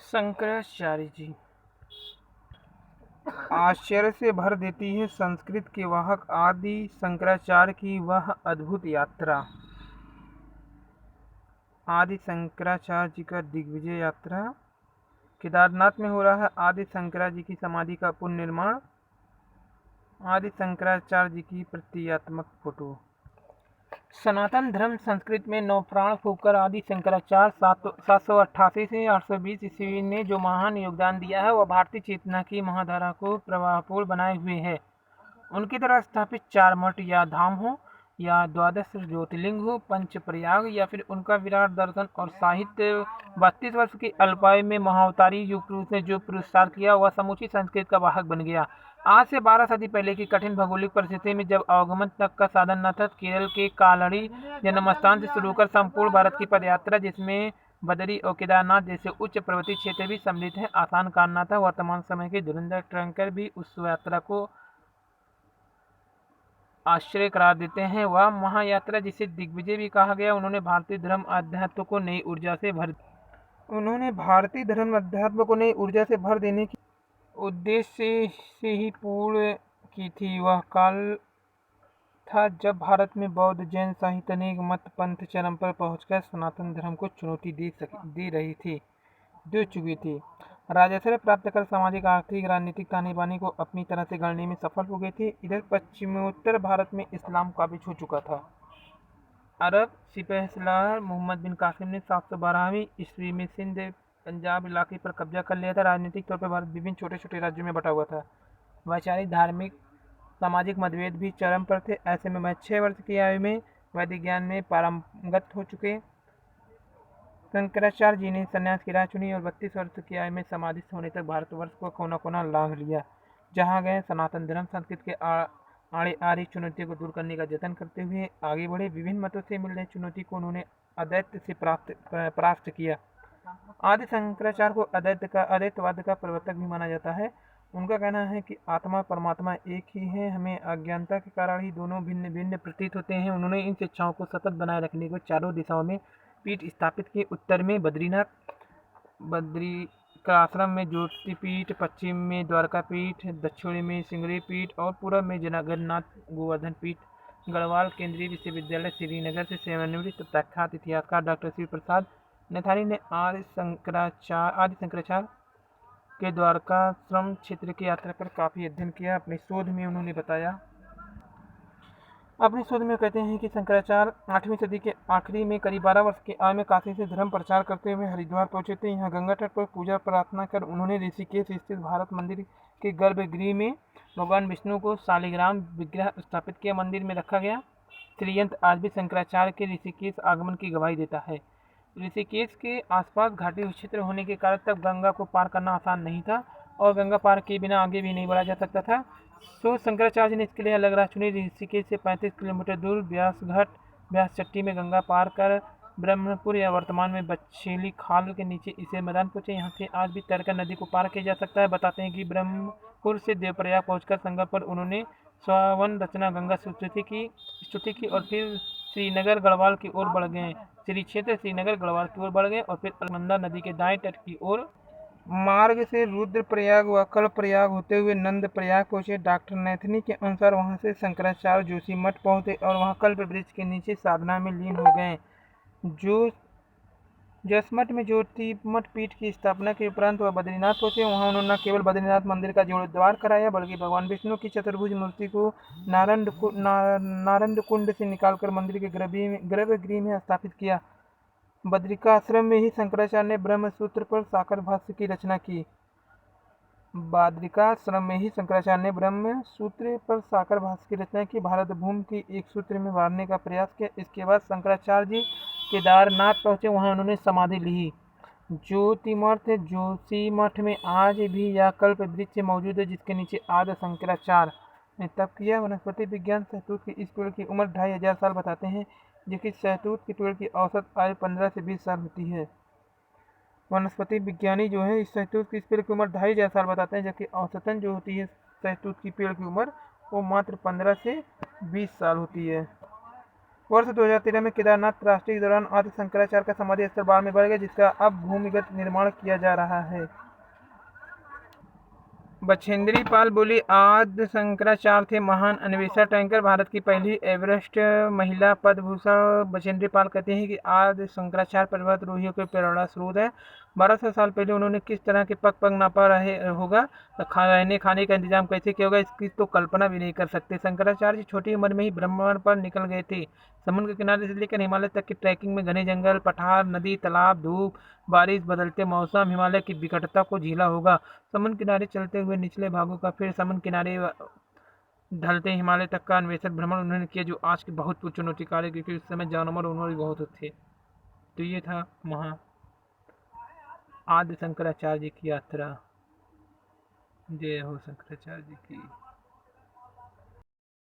शंकराचार्य जी आश्चर्य से भर देती है संस्कृत के वाहक आदि शंकराचार्य की वह अद्भुत यात्रा। आदि शंकराचार्य जी का दिग्विजय यात्रा। केदारनाथ में हो रहा है आदि शंकराचार्य जी की समाधि का पुनर्निर्माण। आदि शंकराचार्य जी की प्रतीकात्मक फोटो। सनातन धर्म संस्कृत में नवप्राण फूंककर आदि शंकराचार्य 788 से 820 ईस्वी ने जो महान योगदान दिया है वह भारतीय चेतना की महाधारा को प्रवाहपूर्ण बनाए हुए है। उनकी तरह स्थापित 4 मठ या धाम हो या 12 ज्योतिर्लिंग हो, पंच प्रयाग या फिर उनका विराट दर्शन और साहित्य 32 वर्ष की अल्पायु में महाअवतारी युग पुरुष ने जो पुरस्कार किया वह समूची संस्कृत का वाहक बन गया। आज से 12 सदी पहले की कठिन भौगोलिक परिस्थिति में जब अवगमन तक का साधन न था, केरल के कालड़ी जन्मस्थान से शुरू कर संपूर्ण भारत की पदयात्रा जिसमें बदरी और केदारनाथ जैसे उच्च पर्वतीय क्षेत्र भी सम्मिलित हैं, आसान काम न था। वर्तमान समय के धुरंधर ट्रैकर भी उस यात्रा को आश्चर्य करार देते हैं। वह महायात्रा जिसे दिग्विजय भी कहा गया, उन्होंने भारतीय धर्म अध्यात्म को नई ऊर्जा से भर देने की उद्देश्य से ही पूर्ण की थी। वह काल था जब भारत में बौद्ध जैन सहित अनेक मत पंथ चरम पर पहुंचकर सनातन धर्म को चुनौती दे चुकी थी। राजस्व प्राप्त कर सामाजिक आर्थिक राजनीतिक ताने बाने को अपनी तरह से गढ़ने में सफल हो गए थे। इधर पश्चिमोत्तर भारत में इस्लाम काबिज हो चुका था। अरब सिपहसालार मोहम्मद बिन कासिम ने 712वीं ईस्वी में सिंध पंजाब इलाके पर कब्जा कर लिया था। राजनीतिक तौर पर भारत विभिन्न छोटे छोटे राज्यों में बटा हुआ था। वैचारिक धार्मिक सामाजिक मतभेद भी चरम पर थे। ऐसे में 6 वर्ष की आयु में वैदिक ज्ञान में पारंगत हो चुके शंकराचार्य जी ने संन्यास की राह चुनी और 32 वर्ष की आयु में समाधिस्थ होने तक भारतवर्ष को कोना कोना लांघ लिया। जहाँ गए सनातन धर्म संस्कृत के आड़े आ रही चुनौतियों को दूर करने का जतन करते हुए आगे बढ़े। विभिन्न मतों से मिल रही चुनौती को उन्होंने अद्वैत से परास्त किया। आदि शंकराचार्य को अद्वैतवाद का प्रवर्तक भी माना जाता है। उनका कहना है कि आत्मा परमात्मा एक ही है, हमें अज्ञानता के कारण ही दोनों भिन्न भिन्न प्रतीत होते हैं। उन्होंने इन शिक्षाओं को सतत बनाए रखने को चारों दिशाओं में पीठ स्थापित किए। उत्तर में बद्री का आश्रम में ज्योतिपीठ, पश्चिम में द्वारका पीठ, दक्षिण में सिंगरी पीठ और पूर्व में जगन्नाथ गोवर्धन पीठ। गढ़वाल केंद्रीय विश्वविद्यालय श्रीनगर से सेवानिवृत्त प्रख्यात इतिहासकार डॉक्टर शिव प्रसाद नैथानी ने आदि शंकराचार्य के द्वारकाश्रम क्षेत्र की यात्रा पर काफी अध्ययन किया। अपने शोध में कहते हैं कि शंकराचार्य 8वीं सदी के आखिरी में करीब 12 वर्ष की आयु में काशी से धर्म प्रचार करते हुए हरिद्वार पहुंचे थे। यहाँ गंगा तट पर पूजा प्रार्थना कर उन्होंने ऋषिकेश स्थित भारत मंदिर के गर्भगृह में भगवान विष्णु को शालिग्राम विग्रह स्थापित किया। मंदिर में रखा गया श्रीयंत्र आज भी शंकराचार्य के ऋषिकेश आगमन की गवाही देता है। ऋषिकेश के आसपास घाटी क्षेत्र होने के कारण तब गंगा को पार करना आसान नहीं था और गंगा पार के बिना आगे भी नहीं बढ़ा जा सकता था। तो शंकराचार्य ने इसके लिए अलग राह चुनी। ऋषिकेश से 35 किलोमीटर दूर व्यास चट्टी में गंगा पार कर ब्रह्मपुर या वर्तमान में बछेली खाल के नीचे इसे मैदान पहुंचे। यहाँ से आज भी तैरकर नदी को पार किया जा सकता है। बताते हैं कि ब्रह्मपुर से देवप्रयाग पहुंचकर संगम पर उन्होंने स्वावन रचना गंगा स्तुति की और फिर श्रीनगर गढ़वाल की ओर बढ़ गए। श्री क्षेत्र श्रीनगर गढ़वाल की ओर बढ़ गए और फिर अलकनंदा नदी के दाएं तट की ओर मार्ग से रुद्रप्रयाग व कल्पप्रयाग होते हुए नंद प्रयाग पहुंचे। डॉक्टर नैथनी के अनुसार वहां से शंकराचार्य जोशी मठ पहुंचे और वहां कल्प वृक्ष के नीचे साधना में लीन हो गए। जसमठ में ज्योतिमठ पीठ की स्थापना के उपरांत वह बद्रीनाथ पहुंचे। वहां उन्होंने न केवल बद्रीनाथ मंदिर का जीर्णोद्धार कराया बल्कि भगवान विष्णु की चतुर्भुज मूर्ति को नारद कुंड से निकालकर मंदिर के गर्भगृह में स्थापित किया। बद्रिकाश्रम में ही शंकराचार्य ने ब्रह्मसूत्र पर साकर भाष्य की रचना की। भारत भूमि की एक सूत्र में वारने का प्रयास किया। इसके बाद शंकराचार्य जी केदारनाथ पहुंचे। वहां उन्होंने समाधि ली। जोशी मठ में आज भी यह कल्प वृक्ष मौजूद है जिसके नीचे आदि शंकराचार्य ने तप किया। वनस्पति विज्ञान शहतूत की इस पेड़ की उम्र 2500 साल बताते हैं, जबकि शहतूत के पेड़ की औसत आयु 15 से 20 साल होती है। वनस्पति विज्ञानी जो है इस शहतूत की इस पेड़ की उम्र 2500 साल बताते हैं, जबकि औसतन जो होती है शहतूत की पेड़ की उम्र वो मात्र 15 से 20 साल होती है। वर्ष 2013 में केदारनाथ राष्ट्रीय के दौरान आदि शंकराचार्य का समाधि स्थल बाद में बढ़ गया, जिसका अब भूमिगत निर्माण किया जा रहा है। बछेंद्री पाल बोली, आदि शंकराचार्य थे महान अन्वेषक टैंकर, भारत की पहली एवरेस्ट महिला पद्मभूषण। बछेंद्री पाल कहते हैं कि आदि शंकराचार्य पर्वतारोहियों के प्रेरणा स्रोत है। 1200 साल पहले उन्होंने किस तरह के पग पग नापा रहे होगा, रहने खाने का इंतजाम कैसे किया होगा, इसकी तो कल्पना भी नहीं कर सकते। शंकराचार्य जी छोटी उम्र में ही भ्रमण पर निकल गए थे। समुद्र के किनारे से लेकर हिमालय तक की ट्रैकिंग में घने जंगल, पठार, नदी, तालाब, धूप, बारिश, बदलते मौसम, हिमालय की विकटता को झीला होगा। समुद्र किनारे चलते हुए निचले भागों का, फिर समुद्र किनारे ढलते हिमालय तक का अन्वेषण भ्रमण उन्होंने किया, जो आज की बहुत चुनौती कार्य, क्योंकि उस समय जानवर उन्वर भी बहुत थे। तो ये था आदि शंकराचार्य जी की यात्रा। जय हो शंकराचार्य जी की।